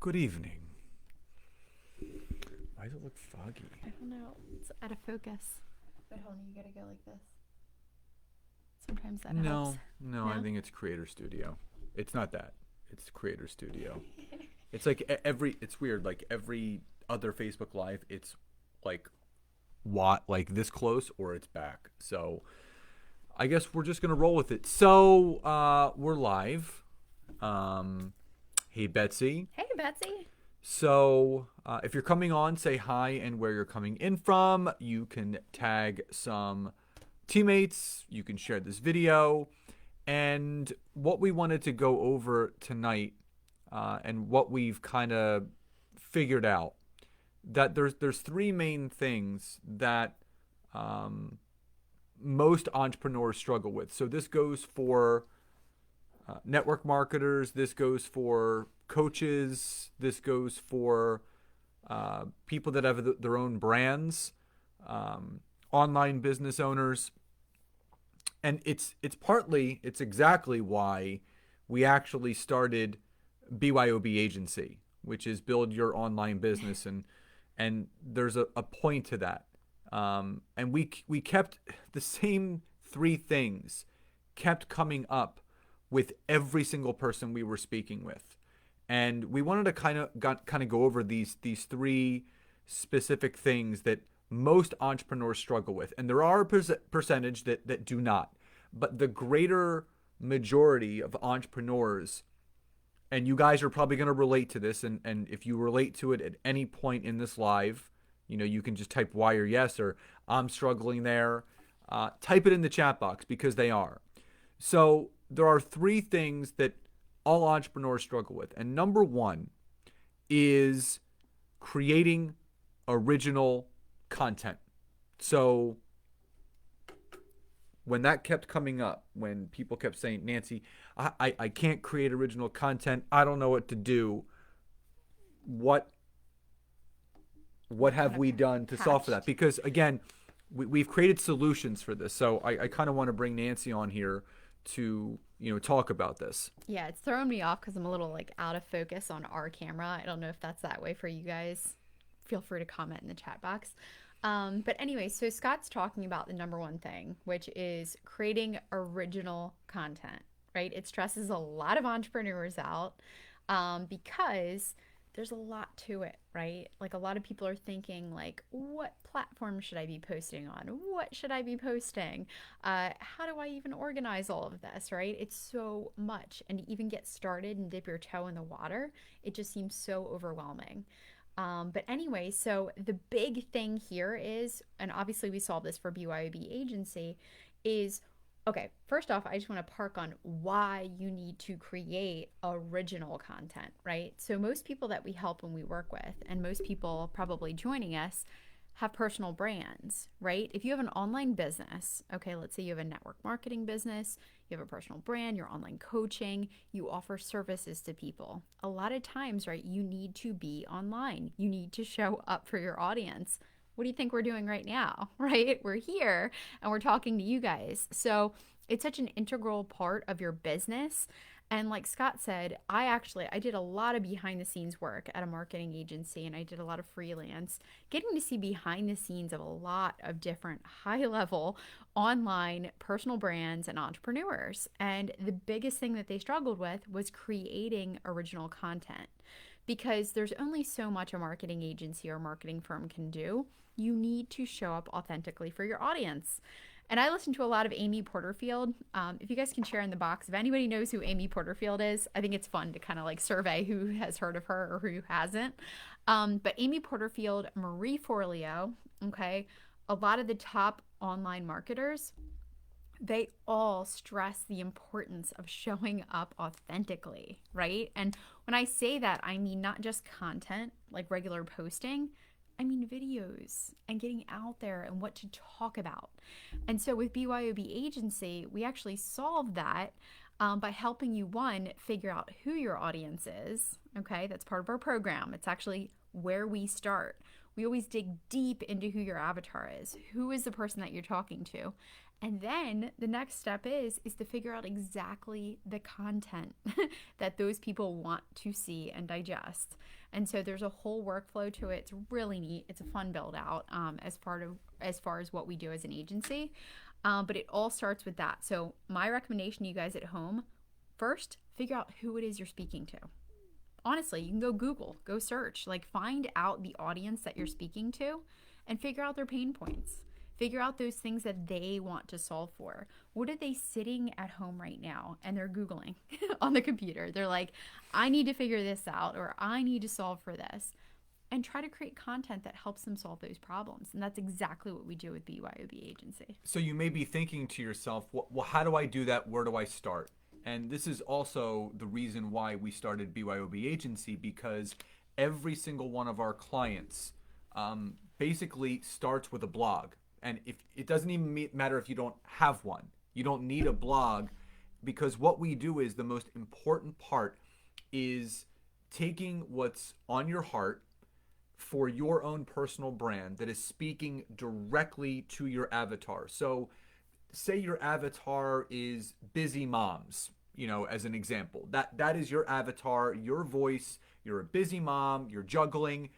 Good evening. Why does it look foggy? I don't know. It's out of focus. But hold on, you gotta go like this. Sometimes that helps. No, No? I think it's Creator Studio. It's not that. It's Creator Studio. It's like it's weird. Like every other Facebook Live, it's like like this close or it's back. So I guess we're just gonna roll with it. So we're live. Hey Betsy. Hey, Betsy. So if you're coming on, say hi and where you're coming in from. You can tag some teammates. You can share this video. And what we wanted to go over tonight, and what we've kind of figured out, that there's three main things that most entrepreneurs struggle with. So this goes for network marketers. This goes for coaches. This goes for people that have their own brands, online business owners, and it's exactly why we actually started BYOB agency, which is build your online business, and there's a point to that, and we kept the same three things kept coming up with every single person we were speaking with, and we wanted to kind of go over these three specific things that most entrepreneurs struggle with, and there are a percentage that do not, but the greater majority of entrepreneurs, and you guys are probably going to relate to this, and if you relate to it at any point in this live, you can just type Y or yes, or I'm struggling there. Type it in the chat box, because they are. So there are three things that all entrepreneurs struggle with. And number one is creating original content. So when that kept coming up, when people kept saying, Nancy, I can't create original content, I don't know what to do, what have we done to solve for that? Because again, we've created solutions for this. So I kind of want to bring Nancy on here to talk about this. Yeah, it's throwing me off because I'm a little like out of focus on our camera. I don't know if that's that way for you guys. Feel free to comment in the chat box. But anyway, so Scott's talking about the number one thing, which is creating original content, right? It stresses a lot of entrepreneurs out, because there's a lot to it, right? Like a lot of people are thinking like, what platform should I be posting on? What should I be posting? How do I even organize all of this, right? It's so much. And to even get started and dip your toe in the water, it just seems so overwhelming. But anyway, so the big thing here is, and obviously we solved this for BYOB agency, is okay, first off, I just want to park on why you need to create original content, right? So most people that we help and we work with, and most people probably joining us, have personal brands, right? If you have an online business, okay, let's say you have a network marketing business, you have a personal brand, you're online coaching, you offer services to people. A lot of times, right, you need to be online. You need to show up for your audience. What do you think we're doing right now, right? We're here and we're talking to you guys. So it's such an integral part of your business. And like Scott said, I did a lot of behind the scenes work at a marketing agency, and I did a lot of freelance, getting to see behind the scenes of a lot of different high level online personal brands and entrepreneurs. And the biggest thing that they struggled with was creating original content, because there's only so much a marketing agency or marketing firm can do. You need to show up authentically for your audience. And I listen to a lot of Amy Porterfield. If you guys can share in the box, if anybody knows who Amy Porterfield is, I think it's fun to kind of like survey who has heard of her or who hasn't. But Amy Porterfield, Marie Forleo, okay, a lot of the top online marketers, they all stress the importance of showing up authentically, right? And when I say that, I mean not just content, like regular posting, I mean videos and getting out there and what to talk about. And so with BYOB Agency, we actually solve that by helping you, one, figure out who your audience is. Okay, that's part of our program. It's actually where we start. We always dig deep into who your avatar is. Who is the person that you're talking to? And then the next step is to figure out exactly the content that those people want to see and digest. And so there's a whole workflow to it. It's really neat. It's a fun build out as far as what we do as an agency. But it all starts with that. So my recommendation to you guys at home, first, figure out who it is you're speaking to. Honestly, you can go Google, go search, like find out the audience that you're speaking to and figure out their pain points. Figure out those things that they want to solve for. What are they sitting at home right now and they're Googling on the computer? They're like, I need to figure this out, or I need to solve for this. And try to create content that helps them solve those problems. And that's exactly what we do with BYOB Agency. So you may be thinking to yourself, well, how do I do that? Where do I start? And this is also the reason why we started BYOB Agency, because every single one of our clients basically starts with a blog. And if it doesn't even matter if you don't have one, you don't need a blog, because what we do is the most important part is taking what's on your heart for your own personal brand that is speaking directly to your avatar. So say your avatar is busy moms, as an example. That is your avatar, your voice. You're a busy mom, you're juggling.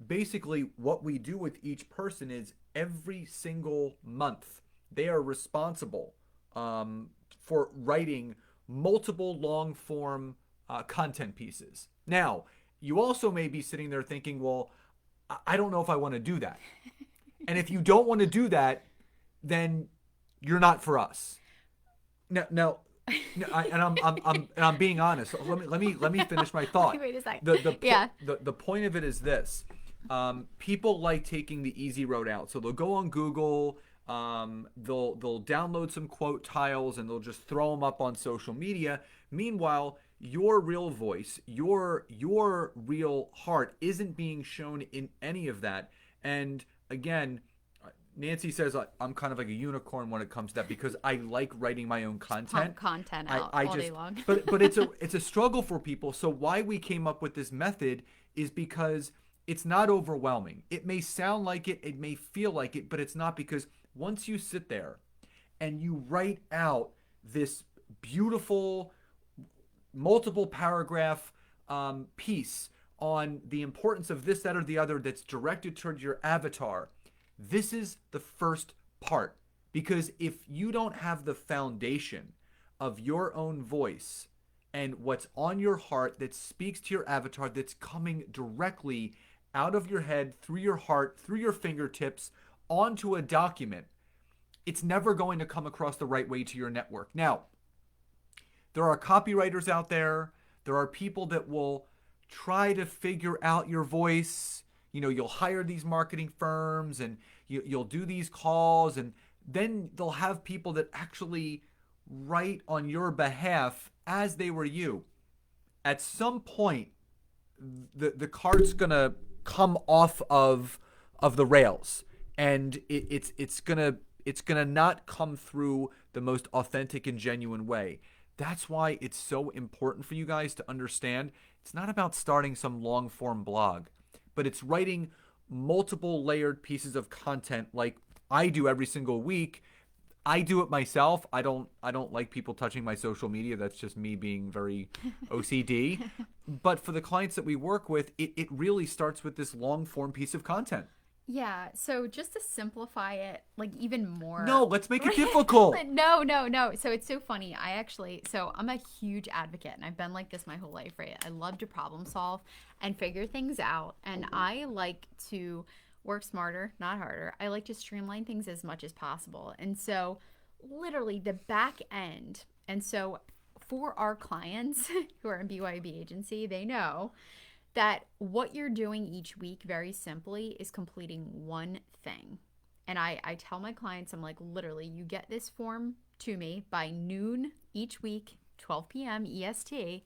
Basically, what we do with each person is every single month, they are responsible for writing multiple long form content pieces. Now, you also may be sitting there thinking, well, I don't know if I want to do that. And if you don't want to do that, then you're not for us. Now, I'm being honest. Let me finish my thought. Wait a second. The point of it is this. People like taking the easy road out. So they'll go on Google, they'll download some quote tiles, and they'll just throw them up on social media. Meanwhile, your real voice, your real heart isn't being shown in any of that. And again, Nancy says I'm kind of like a unicorn when it comes to that, because I like writing my own content. Pump content out all day long. but it's a struggle for people. So why we came up with this method is because it's not overwhelming. It may sound like it may feel like it, but it's not, because once you sit there and you write out this beautiful multiple paragraph piece on the importance of this, that, or the other that's directed towards your avatar, this is the first part. Because if you don't have the foundation of your own voice and what's on your heart that speaks to your avatar, that's coming directly out of your head, through your heart, through your fingertips, onto a document, it's never going to come across the right way to your network. Now, there are copywriters out there. There are people that will try to figure out your voice. You'll hire these marketing firms and you'll do these calls, and then they'll have people that actually write on your behalf as they were you. At some point, the cart's gonna come off of the rails, and it's gonna not come through the most authentic and genuine way. That's why it's so important for you guys to understand it's not about starting some long form blog, but it's writing multiple layered pieces of content like I do every single week. I do it myself. I don't like people touching my social media. That's just me being very OCD. But for the clients that we work with, it really starts with this long form piece of content. Yeah, so just to simplify it, like even more. No, let's make it difficult. No. So it's so funny. I'm a huge advocate, and I've been like this my whole life, right? I love to problem solve and figure things out, and I like to work smarter, not harder. I like to streamline things as much as possible. And so literally the back end. And so for our clients who are in BYOB Agency, they know that what you're doing each week, very simply, is completing one thing. And I tell my clients, I'm like, literally, you get this form to me by noon each week, 12 p.m. EST.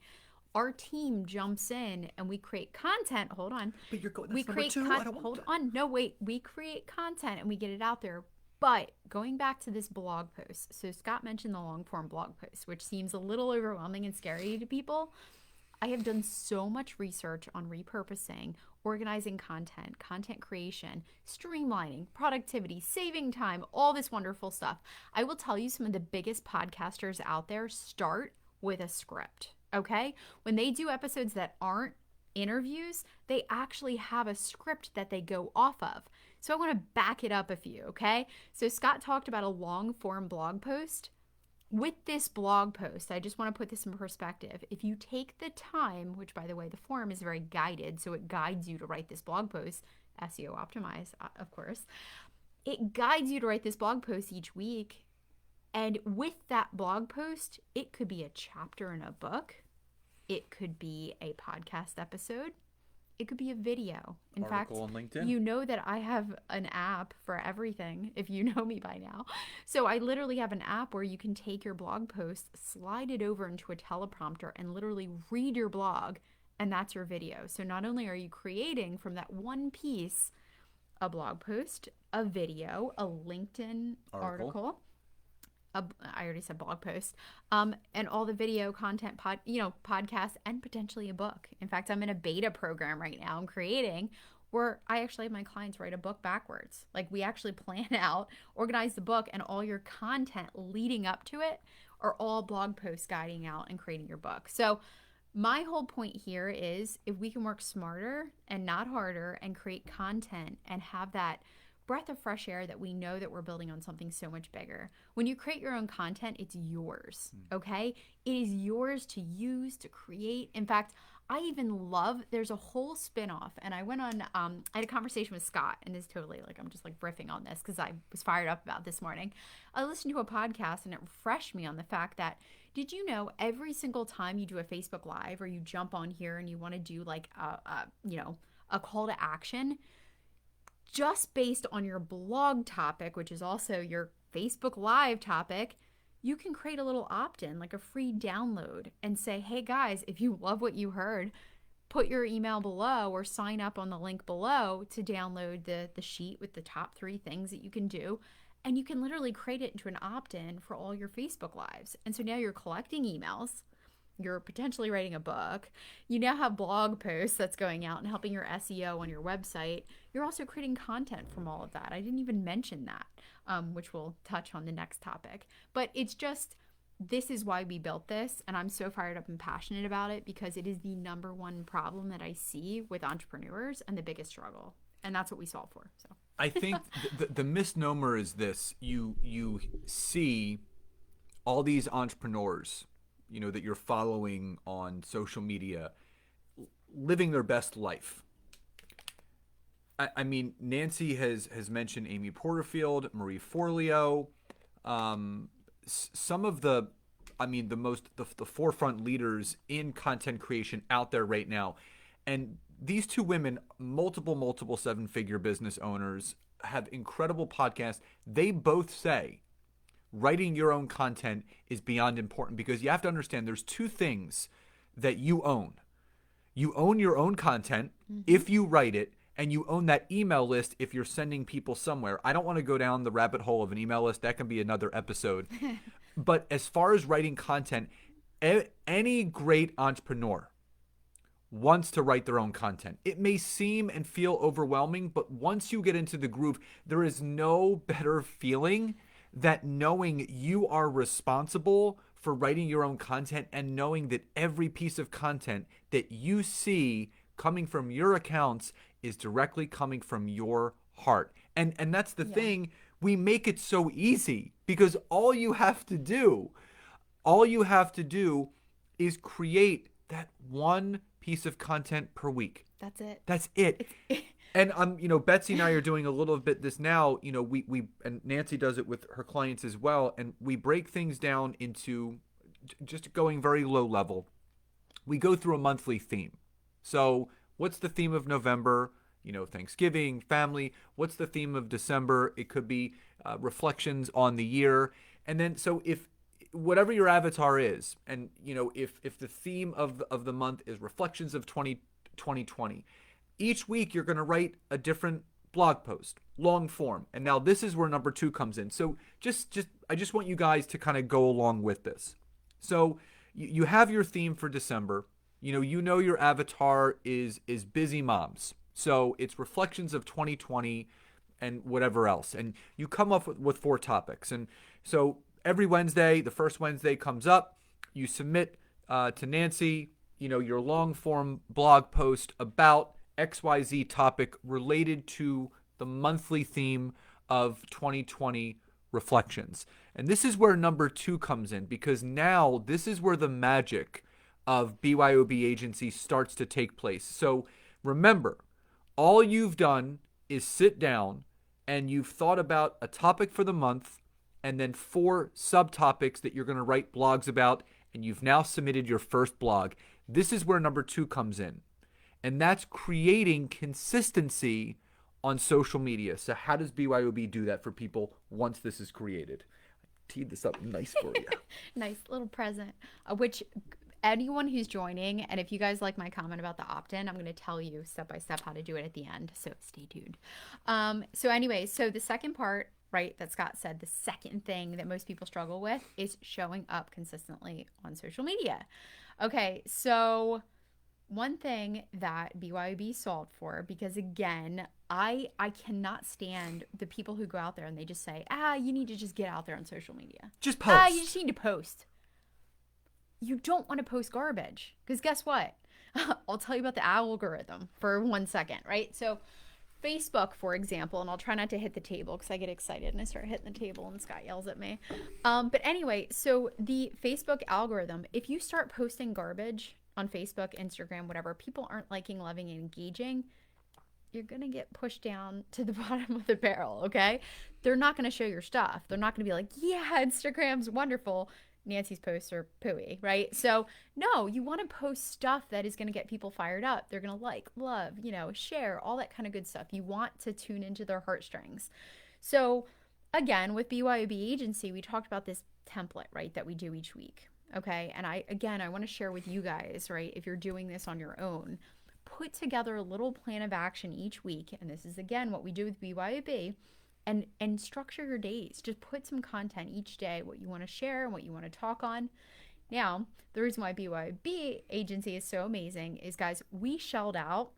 Our team jumps in and we create content. Hold on. But you're going. We create content. Hold on. No, wait. We create content and we get it out there. But going back to this blog post, so Scott mentioned the long form blog post, which seems a little overwhelming and scary to people. I have done so much research on repurposing, organizing content, content creation, streamlining, productivity, saving time, all this wonderful stuff. I will tell you, some of the biggest podcasters out there start with a script, okay? When they do episodes that aren't interviews, they actually have a script that they go off of. So I want to back it up a few, okay? So Scott talked about a long form blog post. With this blog post, I just want to put this in perspective. If you take the time, which by the way, the form is very guided, so it guides you to write this blog post, SEO optimized, of course. It guides you to write this blog post each week. And with that blog post, it could be a chapter in a book. It could be a podcast episode. It could be a video. In fact, Article on LinkedIn. you know that I have an app for everything, if you know me by now. So I literally have an app where you can take your blog post, slide it over into a teleprompter, and literally read your blog, and that's your video. So not only are you creating from that one piece a blog post, a video, a LinkedIn article, I already said blog post, and all the video content, podcasts, and potentially a book. In fact, I'm in a beta program right now I'm creating where I actually have my clients write a book backwards. Like, we actually plan out, organize the book, and all your content leading up to it are all blog posts guiding out and creating your book. So my whole point here is, if we can work smarter and not harder and create content and have that breath of fresh air, that we know that we're building on something so much bigger. When you create your own content, it's yours, okay? It is yours to use, to create. In fact, I even love, there's a whole spinoff, and I went on, I had a conversation with Scott, and it's totally like, I'm just like riffing on this because I was fired up about this morning. I listened to a podcast and it refreshed me on the fact that, did you know every single time you do a Facebook Live or you jump on here and you want to do like a call to action, just based on your blog topic, which is also your Facebook Live topic, you can create a little opt-in, like a free download, and say, hey guys, if you love what you heard, put your email below or sign up on the link below to download the sheet with the top 3 things that you can do. And you can literally create it into an opt-in for all your Facebook Lives. And so now you're collecting emails. You're potentially writing a book. You now have blog posts that's going out and helping your SEO on your website. You're also creating content from all of that. I didn't even mention that, which we'll touch on the next topic. But it's just, this is why we built this. And I'm so fired up and passionate about it because it is the number one problem that I see with entrepreneurs and the biggest struggle. And that's what we solve for. So I think the misnomer is this. You see all these entrepreneurs, that you're following on social media, living their best life. I mean, Nancy has mentioned Amy Porterfield, Marie Forleo, some of the forefront leaders in content creation out there right now. And these 2 women, multiple 7-figure business owners, have incredible podcasts. They both say writing your own content is beyond important, because you have to understand there's 2 things that you own. You own your own content if you write it, and you own that email list if you're sending people somewhere. I don't want to go down the rabbit hole of an email list. That can be another episode. But as far as writing content, any great entrepreneur wants to write their own content. It may seem and feel overwhelming, but once you get into the groove, there is no better feeling that knowing you are responsible for writing your own content, and knowing that every piece of content that you see coming from your accounts is directly coming from your heart. And that's the thing. We make it so easy, because all you have to do is create that one piece of content per week. that's it. That's it. And Betsy and I are doing a little bit this now. We and Nancy does it with her clients as well, and we break things down into just going very low level. We go through a monthly theme. So, what's the theme of November? Thanksgiving, family. What's the theme of December? It could be reflections on the year. And then, so if whatever your avatar is, and if the theme of the month is reflections of 2020, each week you're going to write a different blog post, long form. And now this is where number 2 comes in. So I just want you guys to kind of go along with this. So you have your theme for December. You know your avatar is busy moms. So it's reflections of 2020 and whatever else. And you come up with 4 topics. And so every Wednesday, the first Wednesday comes up, you submit to Nancy, your long form blog post about XYZ topic related to the monthly theme of 2020 reflections. And this is where number 2 comes in, because now this is where the magic of BYOB agency starts to take place. So remember, all you've done is sit down and you've thought about a topic for the month and then 4 subtopics that you're going to write blogs about, and you've now submitted your first blog. This is where number 2 comes in, and that's creating consistency on social media. So how does BYOB do that for people once this is created? I teed this up nice for you. Nice little present, which anyone who's joining, and if you guys like my comment about the opt-in, I'm going to tell you step by step how to do it at the end, so stay tuned. So anyway, so the second part, right, that Scott said, the second thing that most people struggle with is showing up consistently on social media. Okay, so one thing that BYOB solved for, because again, I cannot stand the people who go out there and they just say, you need to just get out there on social media. Just post. You just need to post. You don't want to post garbage, because guess what? I'll tell you about the algorithm for 1 second, right? So Facebook, for example, and I'll try not to hit the table because I get excited and I start hitting the table and Scott yells at me. But anyway, so the Facebook algorithm, if you start posting garbage on Facebook, Instagram, whatever, people aren't liking, loving, and engaging, you're going to get pushed down to the bottom of the barrel, okay? They're not going to show your stuff. They're not going to be like, yeah, Instagram's wonderful. Nancy's posts are pooey, right? So no, you want to post stuff that is going to get people fired up. They're going to like, love, share, all that kind of good stuff. You want to tune into their heartstrings. So again, with BYOB agency, we talked about this template, right, that we do each week. Okay. And I want to share with you guys, right, if you're doing this on your own, put together a little plan of action each week. And this is again what we do with BYOB. And structure your days. Just put some content each day, what you want to share and what you want to talk on. Now, the reason why BYOB agency is so amazing is, guys, we shelled out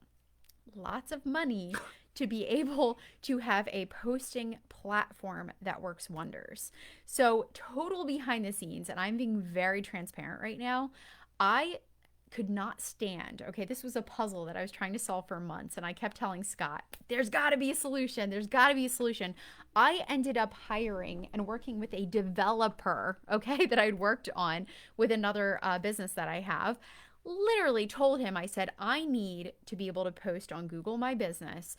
lots of money to be able to have a posting platform that works wonders. So total behind the scenes, and I'm being very transparent right now, I could not stand. Okay, this was a puzzle that I was trying to solve for months, and I kept telling Scott, there's got to be a solution. There's got to be a solution. I ended up hiring and working with a developer, okay, that I'd worked on with another business that I have. Literally told him, I said, I need to be able to post on Google My Business,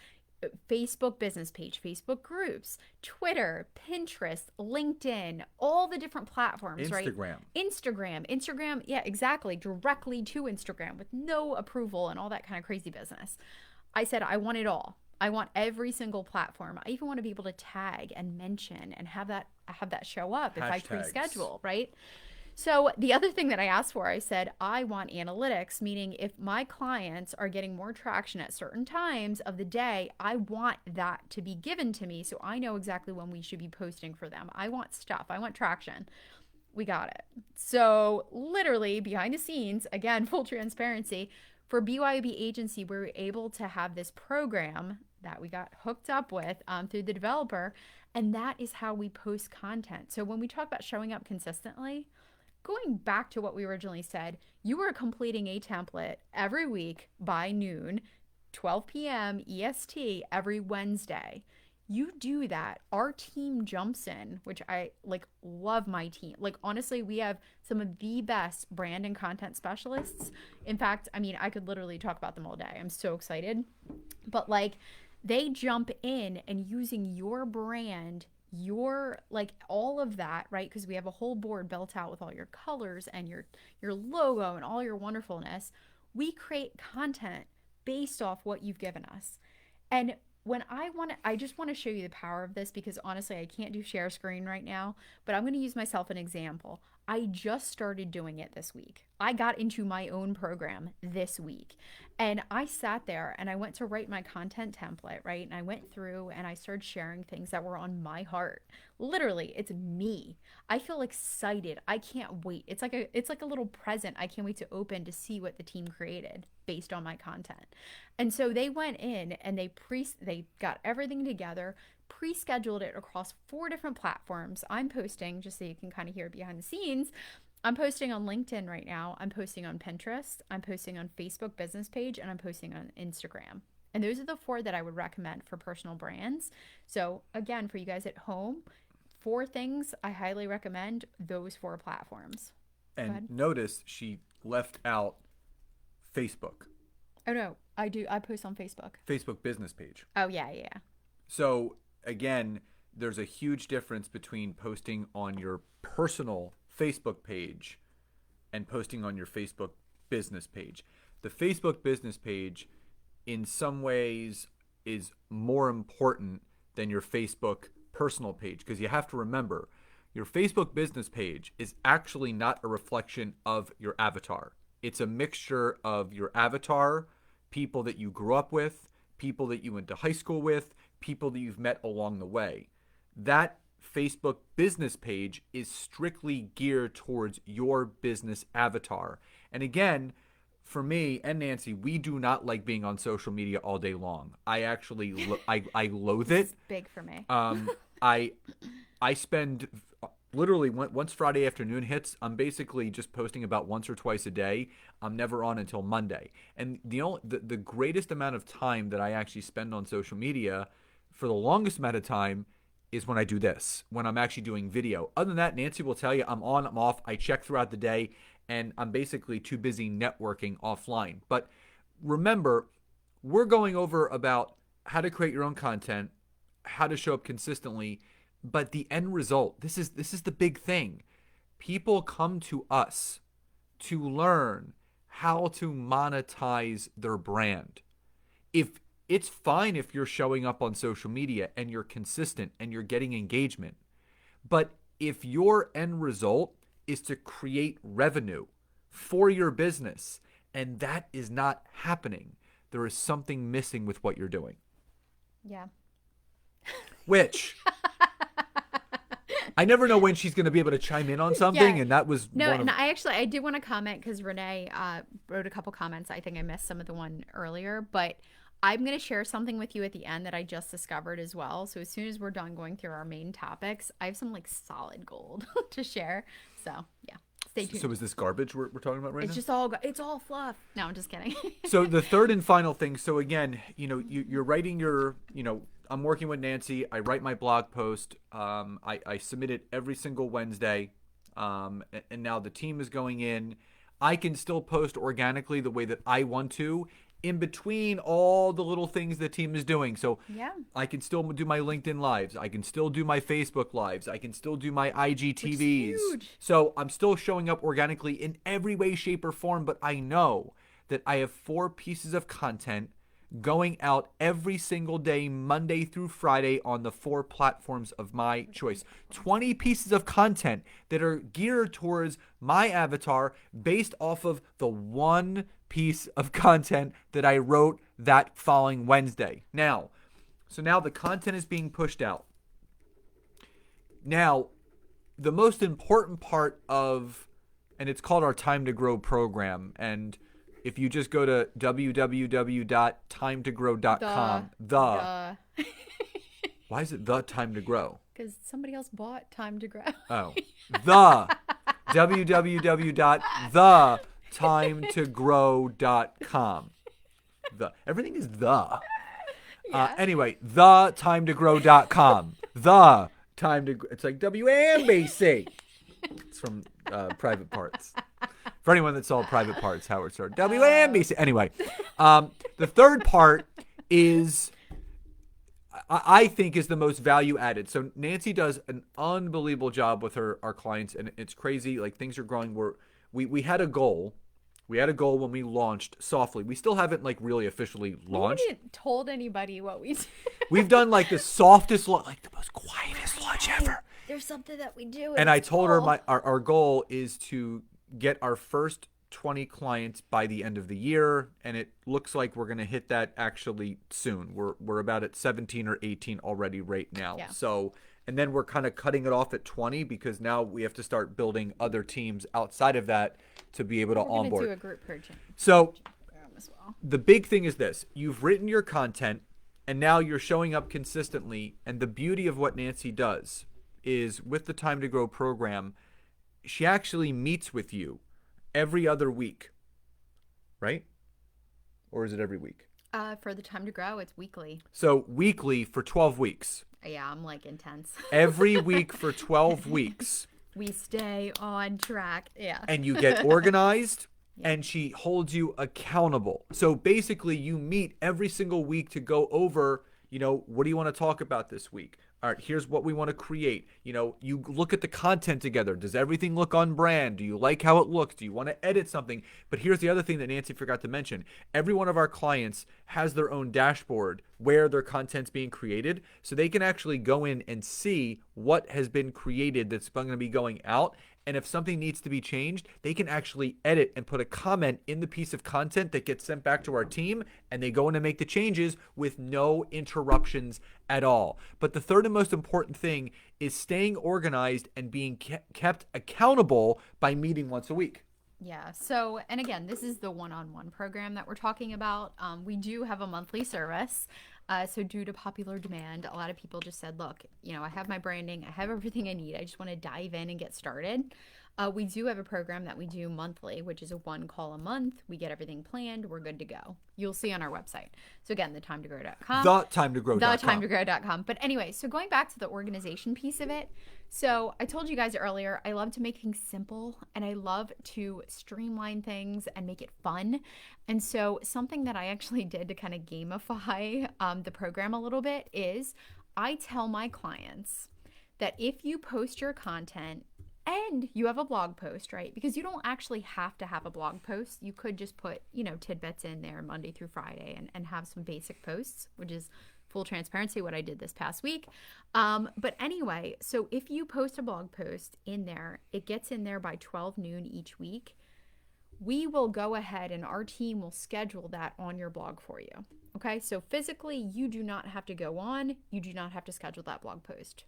Facebook business page, Facebook groups, Twitter, Pinterest, LinkedIn, all the different platforms, right? Instagram. Yeah, exactly. Directly to Instagram with no approval and all that kind of crazy business. I said, I want it all. I want every single platform. I even want to be able to tag and mention and have that show up if I pre-schedule, right? So the other thing that I asked for, I said, I want analytics, meaning if my clients are getting more traction at certain times of the day, I want that to be given to me so I know exactly when we should be posting for them. I want stuff. I want traction. We got it. So literally behind the scenes, again, full transparency, for BYOB agency, we were able to have this program that we got hooked up with through the developer, and that is how we post content. So when we talk about showing up consistently, going back to what we originally said, you are completing a template every week by noon, 12 p.m. EST every Wednesday. You do that. Our team jumps in, which I love my team. Honestly, we have some of the best brand and content specialists. In fact, I could literally talk about them all day. I'm so excited. But they jump in and using your brand, your all of that, right? Because we have a whole board built out with all your colors and your logo and all your wonderfulness. We create content based off what you've given us. And when I just want to show you the power of this, because honestly, I can't do share screen right now, but I'm going to use myself an example. I just started doing it this week. I got into my own program this week. And I sat there and I went to write my content template, right? And I went through and I started sharing things that were on my heart. Literally, it's me. I feel excited. I can't wait. It's like a little present I can't wait to open to see what the team created based on my content. And so they went in and they got everything together, pre-scheduled it across 4 different platforms. I'm posting, just so you can kind of hear behind the scenes, I'm posting on LinkedIn right now. I'm posting on Pinterest. I'm posting on Facebook business page, and I'm posting on Instagram. And those are the 4 that I would recommend for personal brands. So again, for you guys at home, 4 things I highly recommend those 4 platforms. And notice she left out Facebook. Oh no, I do. I post on Facebook. Facebook business page. Oh yeah. So again, there's a huge difference between posting on your personal Facebook page and posting on your Facebook business page. The Facebook business page in some ways is more important than your Facebook personal page, because you have to remember your Facebook business page is actually not a reflection of your avatar. It's a mixture of your avatar, people that you grew up with, people that you went to high school with, people that you've met along the way. That Facebook business page is strictly geared towards your business avatar. And again, for me and Nancy, we do not like being on social media all day long. I actually, I loathe it. It's big for me. I spend literally once Friday afternoon hits, I'm basically just posting about once or twice a day. I'm never on until Monday. And the greatest amount of time that I actually spend on social media for the longest amount of time is when I do this, when I'm actually doing video. Other than that, Nancy will tell you I'm on, I'm off, I check throughout the day, and I'm basically too busy networking offline. But remember, we're going over about how to create your own content, how to show up consistently, but the end result, this is the big thing. People come to us to learn how to monetize their brand. If it's fine if you're showing up on social media and you're consistent and you're getting engagement. But if your end result is to create revenue for your business and that is not happening, there is something missing with what you're doing. Yeah. Which I never know when she's going to be able to chime in on something. Yeah. And that was I did want to comment because Renee wrote a couple comments. I think I missed some of the one earlier, but I'm going to share something with you at the end that I just discovered as well. So as soon as we're done going through our main topics, I have some like solid gold to share. So yeah, stay tuned. So is this garbage we're talking about right now? It's all fluff. No, I'm just kidding. So the third and final thing. So again, you're writing your, I'm working with Nancy. I write my blog post. I submit it every single Wednesday. And now the team is going in. I can still post organically the way that I want to, in between all the little things the team is doing. So yeah. I can still do my LinkedIn lives. I can still do my Facebook lives. I can still do my IGTVs. So I'm still showing up organically in every way, shape, or form. But I know that I have 4 pieces of content going out every single day, Monday through Friday, on the 4 platforms of my choice. 20 pieces of content that are geared towards my avatar based off of the one piece of content that I wrote that following Wednesday. Now the content is being pushed out. Now, the most important part of, and it's called our Time to Grow program, and if you just go to www.timetogrow.com, why is it the Time to Grow? Because somebody else bought Time to Grow. Oh, the www.timetogrow.com. Everything is the. Yeah. Anyway, thetimetogrow.com. The time to. It's like WAMBC. It's from Private Parts. For anyone that saw Private Parts, Howard Stern. WAMBC. Anyway, the third part is, I think, is the most value added. So Nancy does an unbelievable job with our clients, and it's crazy. Like, things are growing. We had a goal. We had a goal when we launched Softly. We still haven't like really officially launched. We haven't told anybody what we did. We've done like the softest, like the most quietest launch ever. There's something that we do. And I told her cool. our goal is to get our first 20 clients by the end of the year, and it looks like we're going to hit that actually soon. We're about at 17 or 18 already right now. Yeah. So, and then we're kind of cutting it off at 20 because now we have to start building other teams outside of that to be able to We're gonna onboard. do a group program So, as well. the big thing is this: you've written your content, and now you're showing up consistently. And the beauty of what Nancy does is with the Time to Grow program, she actually meets with you every other week, right? Or is it every week? For the Time to Grow, it's weekly. So weekly for 12 weeks. Yeah, I'm like intense. Every week for 12 weeks. We stay on track. Yeah. And you get organized, and she holds you accountable. So basically, you meet every single week to go over, what do you want to talk about this week? All right, here's what we want to create. You look at the content together. Does everything look on brand? Do you like how it looks? Do you want to edit something? But here's the other thing that Nancy forgot to mention. Every one of our clients has their own dashboard where their content's being created. So they can actually go in and see what has been created that's going to be going out. And if something needs to be changed, they can actually edit and put a comment in the piece of content that gets sent back to our team, and they go in and make the changes with no interruptions at all. But the third and most important thing is staying organized and being kept accountable by meeting once a week. Yeah. So, and again, this is the one-on-one program that we're talking about. We do have a monthly service. So due to popular demand, a lot of people just said, look, I have my branding, I have everything I need. I just want to dive in and get started. We do have a program that we do monthly, which is a 1 call a month. We get everything planned. We're good to go. You'll see on our website. So again, thetimeToGrow.com. ThetimeToGrow.com. ThetimeToGrow.com. But anyway, so going back to the organization piece of it. So I told you guys earlier, I love to make things simple, and I love to streamline things and make it fun. And so something that I actually did to kind of gamify the program a little bit is I tell my clients that if you post your content and you have a blog post, right? Because you don't actually have to have a blog post. You could just put, tidbits in there Monday through Friday and have some basic posts, which is full transparency what I did this past week. But anyway, so if you post a blog post in there, it gets in there by 12 noon each week. We will go ahead and our team will schedule that on your blog for you. Okay, so physically, you do not have to go on. You do not have to schedule that blog post.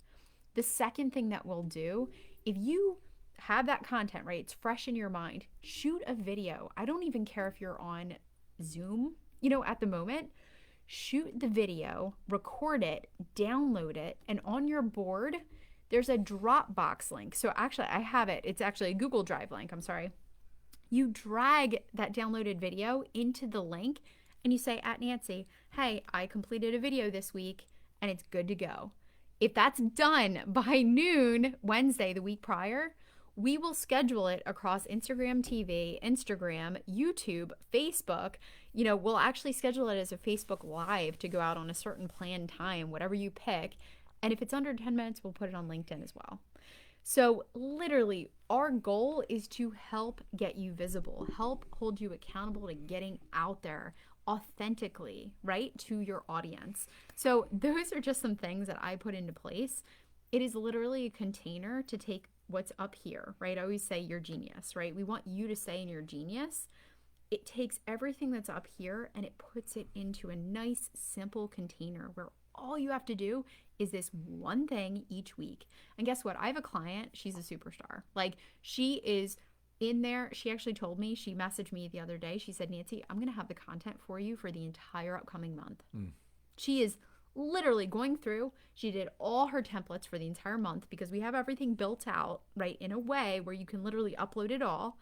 The second thing that we'll do, if you have that content, right, it's fresh in your mind, shoot a video. I don't even care if you're on Zoom, at the moment. Shoot the video, record it, download it, and on your board, there's a Dropbox link. So actually, I have it. It's actually a Google Drive link. I'm sorry. You drag that downloaded video into the link and you say at Nancy, hey, I completed a video this week and it's good to go. If that's done by noon Wednesday, the week prior, we will schedule it across Instagram TV, Instagram, YouTube, Facebook. We'll actually schedule it as a Facebook Live to go out on a certain planned time, whatever you pick. And if it's under 10 minutes, we'll put it on LinkedIn as well. So literally, our goal is to help get you visible, help hold you accountable to getting out there authentically, right, to your audience. So those are just some things that I put into place. It is literally a container to take what's up here, right? I always say you're genius, right? We want you to say in your genius. It takes everything that's up here and it puts it into a nice, simple container where all you have to do is this one thing each week. And guess what? I have a client. She's a superstar. Like, she is in there. She actually told me, she messaged me the other day. She said, Nancy, I'm going to have the content for you for the entire upcoming month. She is literally going through. She did all her templates for the entire month because we have everything built out, right, in a way where you can literally upload it all.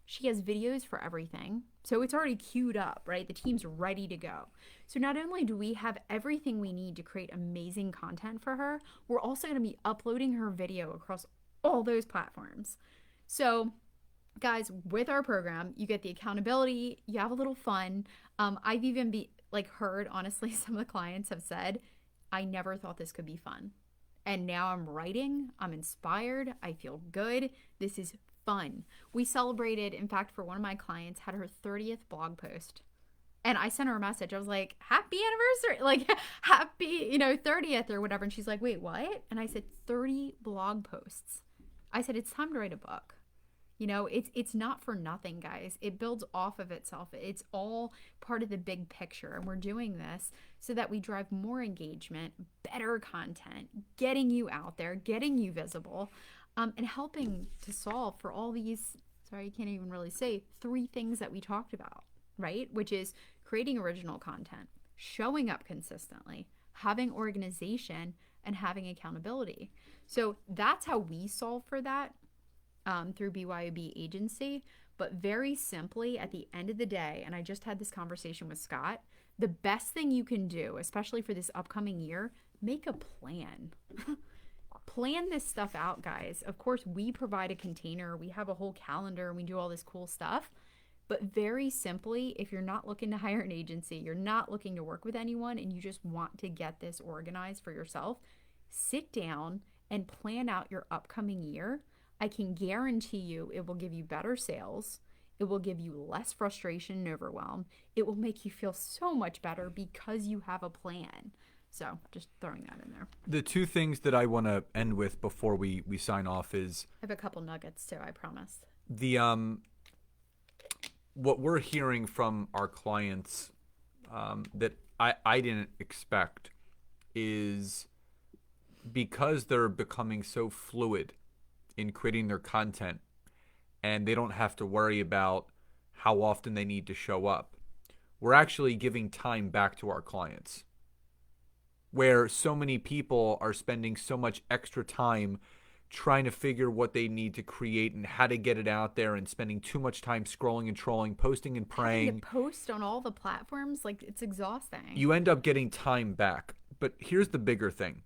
She has videos for everything. So it's already queued up, right? The team's ready to go. So not only do we have everything we need to create amazing content for her, we're also going to be uploading her video across all those platforms. So guys, with our program, you get the accountability, you have a little fun. I've even heard, honestly, some of the clients have said, I never thought this could be fun. And now I'm writing, I'm inspired, I feel good. This is fun. We celebrated, in fact, for one of my clients, had her 30th blog post And I sent her a message. I was like, happy anniversary, like happy, 30th or whatever. And she's like, wait, what? And I said, 30 blog posts. I said, it's time to write a book. It's not for nothing, guys. It builds off of itself. It's all part of the big picture. And we're doing this so that we drive more engagement, better content, getting you out there, getting you visible, and helping to solve for all these, sorry, I can't even really say, 3 things that we talked about, right? Which is creating original content, showing up consistently, having organization, and having accountability. So that's how we solve for that. Through BYOB agency, but very simply at the end of the day, and I just had this conversation with Scott, the best thing you can do, especially for this upcoming year, make a plan. Plan this stuff out, guys. Of course, we provide a container, we have a whole calendar, and we do all this cool stuff. But very simply, if you're not looking to hire an agency, you're not looking to work with anyone, and you just want to get this organized for yourself, sit down and plan out your upcoming year. I can guarantee you it will give you better sales. It will give you less frustration and overwhelm. It will make you feel so much better because you have a plan. So just throwing that in there. The 2 things that I want to end with before we sign off is I have a couple nuggets too, I promise. the what we're hearing from our clients that I didn't expect is because they're becoming so fluid in creating their content and they don't have to worry about how often they need to show up. We're actually giving time back to our clients, where so many people are spending so much extra time trying to figure what they need to create and how to get it out there, and spending too much time scrolling and trolling, posting and praying. Having to post on all the platforms, like, it's exhausting. You end up getting time back. But here's the bigger thing.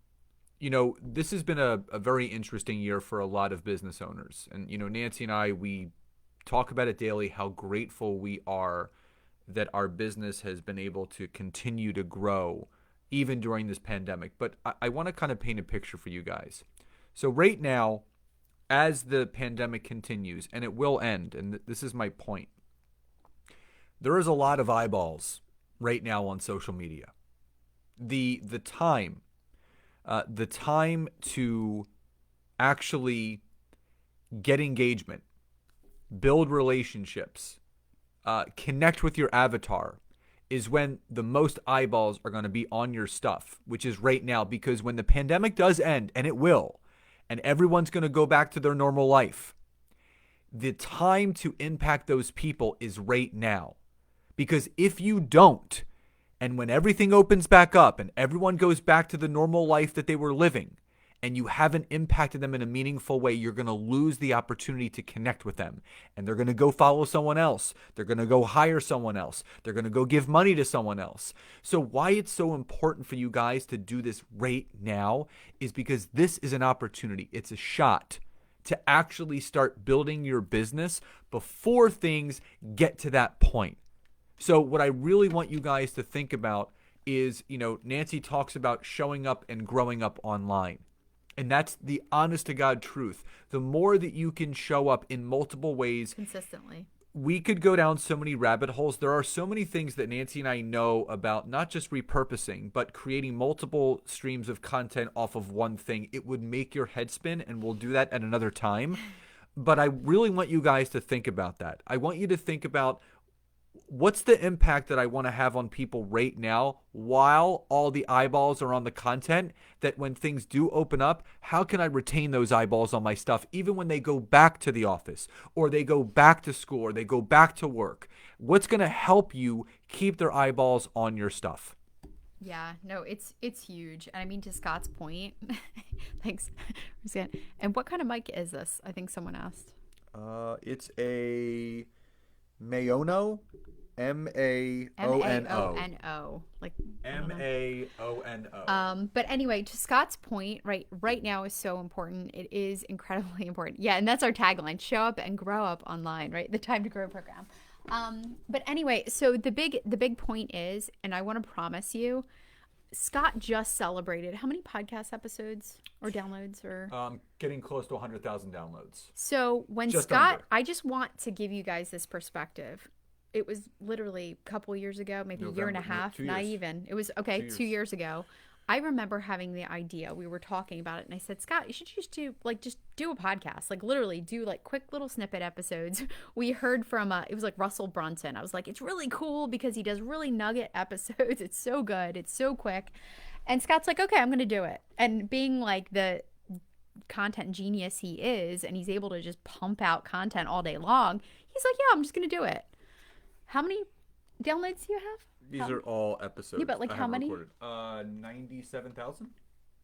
This has been a very interesting year for a lot of business owners. And, Nancy and I, we talk about it daily, how grateful we are that our business has been able to continue to grow even during this pandemic. But I want to kind of paint a picture for you guys. So right now, as the pandemic continues, and it will end, and this is my point, there is a lot of eyeballs right now on social media. The time to actually get engagement, build relationships, connect with your avatar is when the most eyeballs are going to be on your stuff, which is right now, because when the pandemic does end, and it will, and everyone's going to go back to their normal life, the time to impact those people is right now. Because if you don't, and when everything opens back up and everyone goes back to the normal life that they were living, and you haven't impacted them in a meaningful way, you're going to lose the opportunity to connect with them. And they're going to go follow someone else. They're going to go hire someone else. They're going to go give money to someone else. So why it's so important for you guys to do this right now is because this is an opportunity. It's a shot to actually start building your business before things get to that point. So what I really want you guys to think about is, Nancy talks about showing up and growing up online. And that's the honest to God truth. The more that you can show up in multiple ways consistently, we could go down so many rabbit holes. There are so many things that Nancy and I know about, not just repurposing, but creating multiple streams of content off of one thing. It would make your head spin, and we'll do that at another time. But I really want you guys to think about that. I want you to think about, what's the impact that I want to have on people right now while all the eyeballs are on the content, that when things do open up, how can I retain those eyeballs on my stuff even when they go back to the office or they go back to school or they go back to work? What's going to help you keep their eyeballs on your stuff? Yeah, no, it's huge. And I mean, to Scott's point, thanks. And what kind of mic is this? I think someone asked. It's a Maono, Maono, like Maono. But anyway, to Scott's point, right now is so important. It is incredibly important. Yeah, and that's our tagline: show up and grow up online. Right, the Time to Grow program. But anyway, so the big point is, and I want to promise you, Scott just celebrated how many podcast episodes or downloads or getting close to 100,000 downloads. So when just Scott, under. I just want to give you guys this perspective. it was literally a couple years ago, maybe a year and a November, no, half, 2 not years. even. It was okay, 2 2 years. years ago. I remember having the idea. We were talking about it, and I said, Scott, you should just do a podcast, like literally do like quick little snippet episodes. We heard from it was like Russell Brunson. I was like, it's really cool because he does really nugget episodes. It's so good. It's so quick. And Scott's like, okay, I'm gonna do it. And being like the content genius he is, and he's able to just pump out content all day long, he's like, yeah, I'm just gonna do it. How many downloads do you have? These are all episodes. Yeah, but like I how have many recorded. 97,000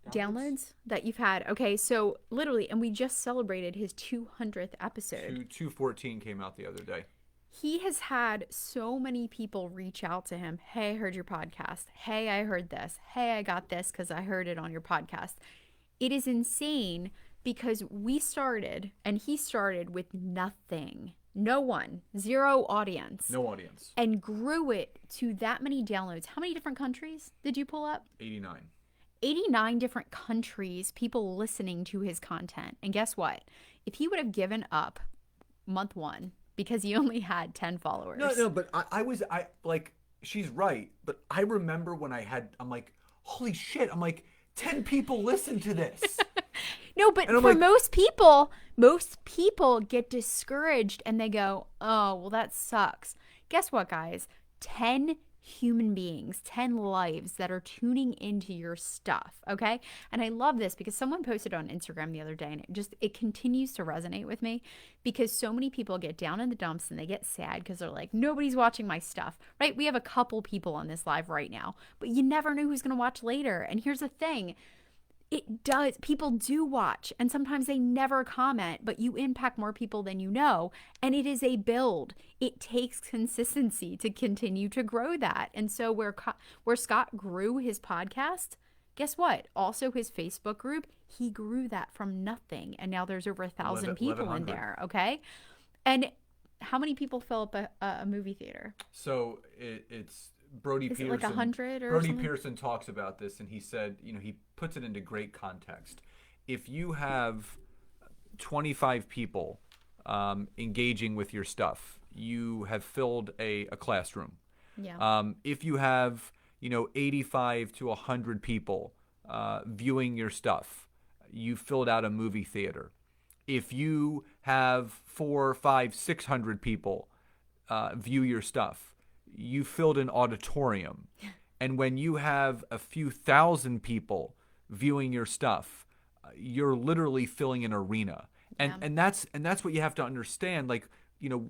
downloads that you've had? Okay, so literally, and we just celebrated his 200th episode. 214 came out the other day. He has had so many people reach out to him. Hey, I heard your podcast. Hey, I heard this. Hey, I got this because I heard it on your podcast. It is insane because we started and he started with nothing. No one, zero audience. No audience. And grew it to that many downloads. How many different countries did you pull up? 89. 89 different countries, people listening to his content. And guess what? If he would have given up month one because he only had 10 followers. No, but I like, she's right. But I remember when I'm like, holy shit. I'm like, 10 people listen to this. No, but for like, most people get discouraged and they go, oh, well, that sucks. Guess what, guys? 10 human beings, 10 lives that are tuning into your stuff, okay? And I love this because someone posted on Instagram the other day, and it continues to resonate with me because so many people get down in the dumps and they get sad because they're like, nobody's watching my stuff, right? We have a couple people on this live right now, but you never know who's going to watch later. And here's the thing. It does. People do watch, and sometimes they never comment, but you impact more people than you know. And it is a build. It takes consistency to continue to grow that. And so where Scott grew his podcast, guess what? Also his Facebook group, he grew that from nothing. And now there's over 1,000 people in there. Okay. And how many people fill up a movie theater? So it's Brody Is Pearson. It like 100 or Brody something? Pearson talks about this, and he said, he puts it into great context. If you have 25 people engaging with your stuff, you have filled a classroom. Yeah. If you have 85 to 100 people viewing your stuff, you filled out a movie theater. If you have 4, 5, 600 people view your stuff, you filled an auditorium. And when you have a few thousand people viewing your stuff, you're literally filling an arena. And that's what you have to understand. Like,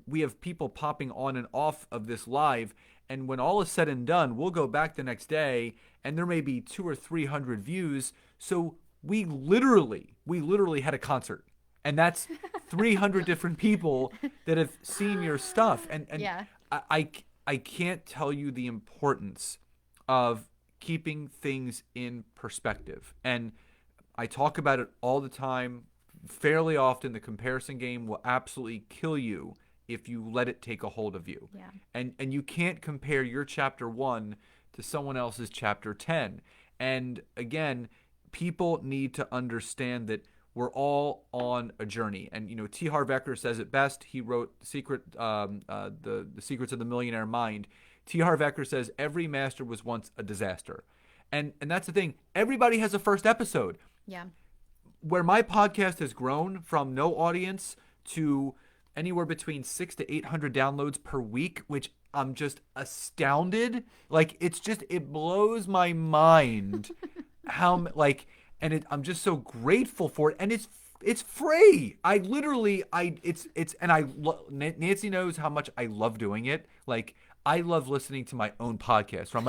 we have people popping on and off of this live, and when all is said and done, we'll go back the next day and there may be 200 or 300 views. So we literally had a concert. And that's 300 different people that have seen your stuff. And Yeah. I can't tell you the importance of keeping things in perspective. And I talk about it all the time, fairly often. The comparison game will absolutely kill you if you let it take a hold of you. Yeah. And you can't compare your chapter 1 to someone else's chapter 10. And again, people need to understand that we're all on a journey. And T. Harv Eker says it best. He wrote the Secrets of the Millionaire Mind. T. Harv Eker says every master was once a disaster. And that's the thing. Everybody has a first episode. Yeah. Where my podcast has grown from no audience to anywhere between 600 to 800 downloads per week, which I'm just astounded. Like, it blows my mind how I'm just so grateful for it, and it's free. Nancy knows how much I love doing it. Like, I love listening to my own podcast. Where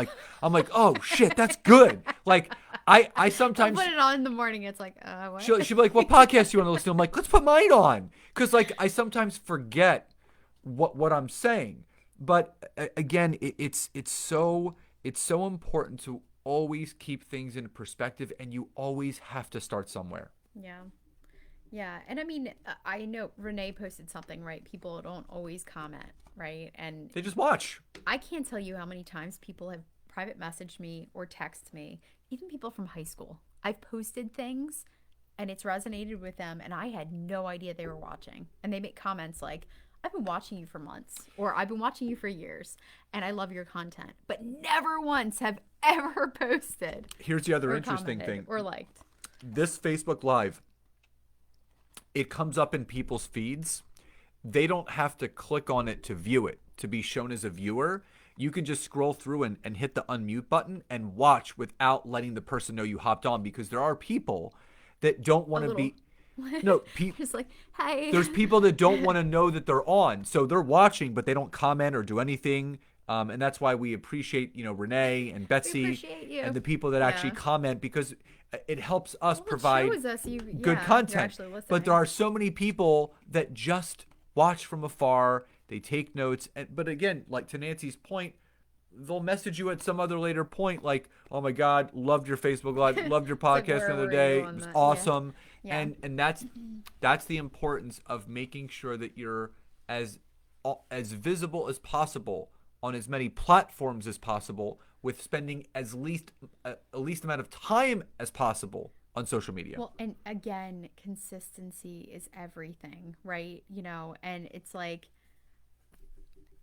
I'm like, oh shit, that's good. Like, I sometimes I'll put it on in the morning. It's like, what? she'll be like, what podcast do you want to listen to? I'm like, let's put mine on, because like I sometimes forget what I'm saying. But again, it's so important to always keep things in perspective, and you always have to start somewhere. Yeah. And I mean, I know Renee posted something, right? People don't always comment, right? And They just watch. I can't tell you how many times people have private messaged me or text me, even people from high school. I've posted things and it's resonated with them, and I had no idea they were watching. And they make comments like, I've been watching you for months, or I've been watching you for years, and I love your content, but never once have ever posted Here's the other or interesting commented thing. or liked. This Facebook Live, it comes up in people's feeds. They don't have to click on it to view it, to be shown as a viewer. You can just scroll through and hit the unmute button and watch without letting the person know you hopped on, because there are people that don't want A to little. be. No, Just like, hey. there's people that don't want to know that they're on, so they're watching, but they don't comment or do anything. And that's why we appreciate, Renee and We Betsy appreciate you. and the people that actually Yeah. comment, because it helps us Well, it provide shows us good you're content. actually listening. But there are so many people that just watch from afar. They take notes. But again, like to Nancy's point, they'll message you at some other later point, like, "Oh my God, loved your Facebook Live, loved your like, podcast where the other were you day. It on was that?" awesome." Yeah. And that's the importance of making sure that you're as visible as possible on as many platforms as possible, with spending least amount of time as possible on social media. Well, and again, consistency is everything, right? And it's like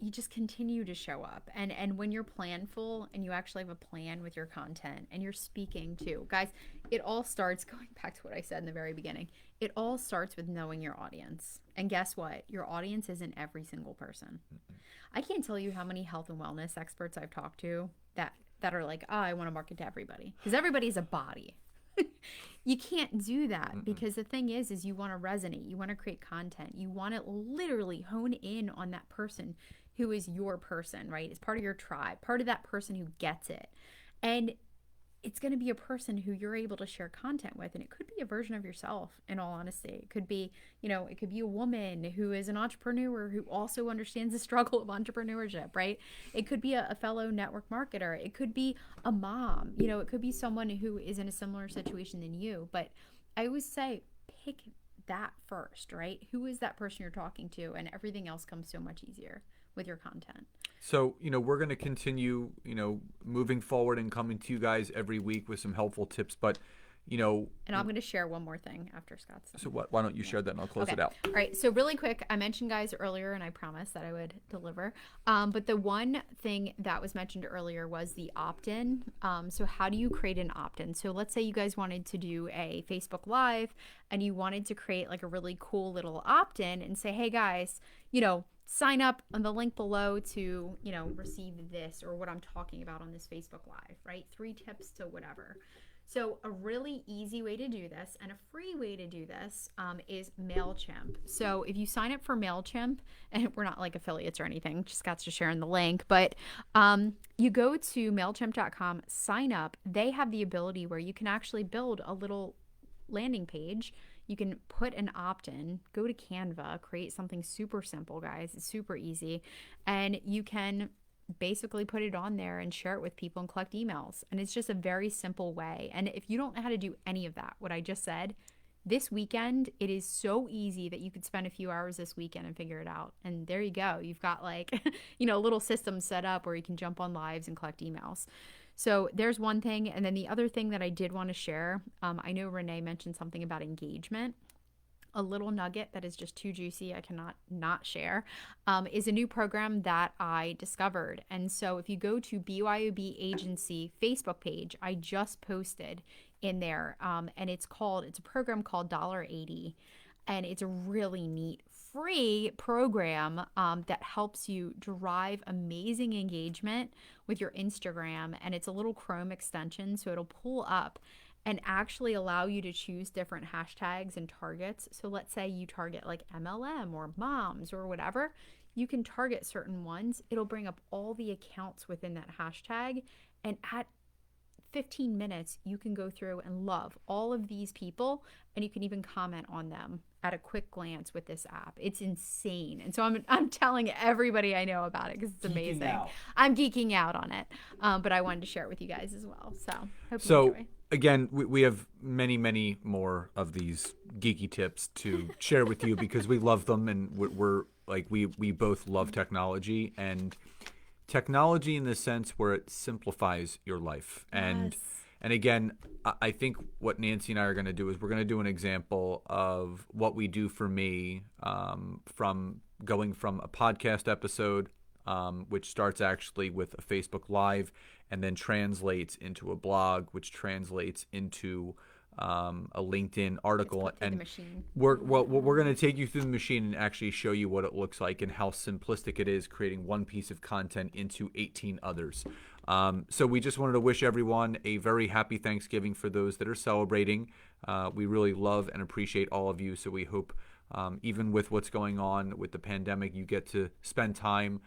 you just continue to show up. And when you're planful and you actually have a plan with your content and you're speaking to, guys, it all starts going back to what I said in the very beginning. It all starts with knowing your audience. And guess what? Your audience isn't every single person. I can't tell you how many health and wellness experts I've talked to that are like, "Oh, I want to market to everybody," because everybody's a body. You can't do that, because the thing is you want to resonate. You want to create content. You want to literally hone in on that person who is your person, right? It's part of your tribe, part of that person who gets it. And it's going to be a person who you're able to share content with. And it could be a version of yourself, in all honesty. It could be, it could be a woman who is an entrepreneur who also understands the struggle of entrepreneurship, right? It could be a fellow network marketer. It could be a mom. It could be someone who is in a similar situation than you. But I always say, pick that first, right? Who is that person you're talking to? And everything else comes so much easier with your content. So, we're going to continue, moving forward and coming to you guys every week with some helpful tips. But, And I'm going to share one more thing after Scott's done. So why don't you share that and I'll close it out. All right. So really quick, I mentioned guys earlier, and I promised that I would deliver. But the one thing that was mentioned earlier was the opt-in. So how do you create an opt-in? So let's say you guys wanted to do a Facebook Live and you wanted to create like a really cool little opt-in and say, "Hey guys, sign up on the link below to, receive this," or what I'm talking about on this Facebook Live, right? 3 tips to whatever. So a really easy way to do this and a free way to do this is MailChimp. So if you sign up for MailChimp, and we're not like affiliates or anything, just got to share in the link, but you go to MailChimp.com, sign up. They have the ability where you can actually build a little landing page. You can put an opt-in, go to Canva, create something super simple, guys. It's super easy. And you can basically put it on there and share it with people and collect emails. And it's just a very simple way. And if you don't know how to do any of that, what I just said, this weekend, it is so easy that you could spend a few hours this weekend and figure it out. And there you go. You've got like, a little system set up where you can jump on lives and collect emails. So there's one thing. And then the other thing that I did want to share, I know Renee mentioned something about engagement. A little nugget that is just too juicy, I cannot not share, is a new program that I discovered. And so if you go to BYOB Agency Facebook page, I just posted in there, and it's a program called $80. And it's a really neat free program that helps you drive amazing engagement with your Instagram. And it's a little Chrome extension, so it'll pull up and actually allow you to choose different hashtags and targets. So let's say you target like MLM or moms or whatever. You can target certain ones. It'll bring up all the accounts within that hashtag. And at 15 minutes, you can go through and love all of these people, and you can even comment on them at a quick glance with this app. It's insane. And so I'm telling everybody I know about it because it's amazing. I'm geeking out on it. But I wanted to share it with you guys as well. So hope you enjoy. Again, we have many, many more of these geeky tips to share with you because we love them, and we're like we both love technology, and technology in the sense where it simplifies your life. And again, I think what Nancy and I are going to do is we're going to do an example of what we do for me from going from a podcast episode, which starts actually with a Facebook Live and then translates into a blog, which translates into a LinkedIn article. And we're going to take you through the machine and actually show you what it looks like and how simplistic it is creating one piece of content into 18 others. So we just wanted to wish everyone a very happy Thanksgiving for those that are celebrating. We really love and appreciate all of you. So we hope, even with what's going on with the pandemic, you get to spend time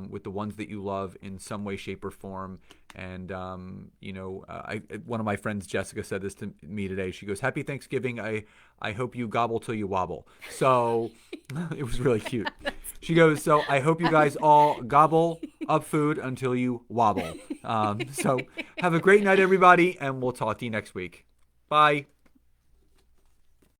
with the ones that you love in some way, shape, or form. And, one of my friends, Jessica, said this to me today. She goes, "Happy Thanksgiving. I hope you gobble till you wobble." So it was really cute. She goes, "So I hope you guys all gobble up food until you wobble." So have a great night, everybody, and we'll talk to you next week. Bye.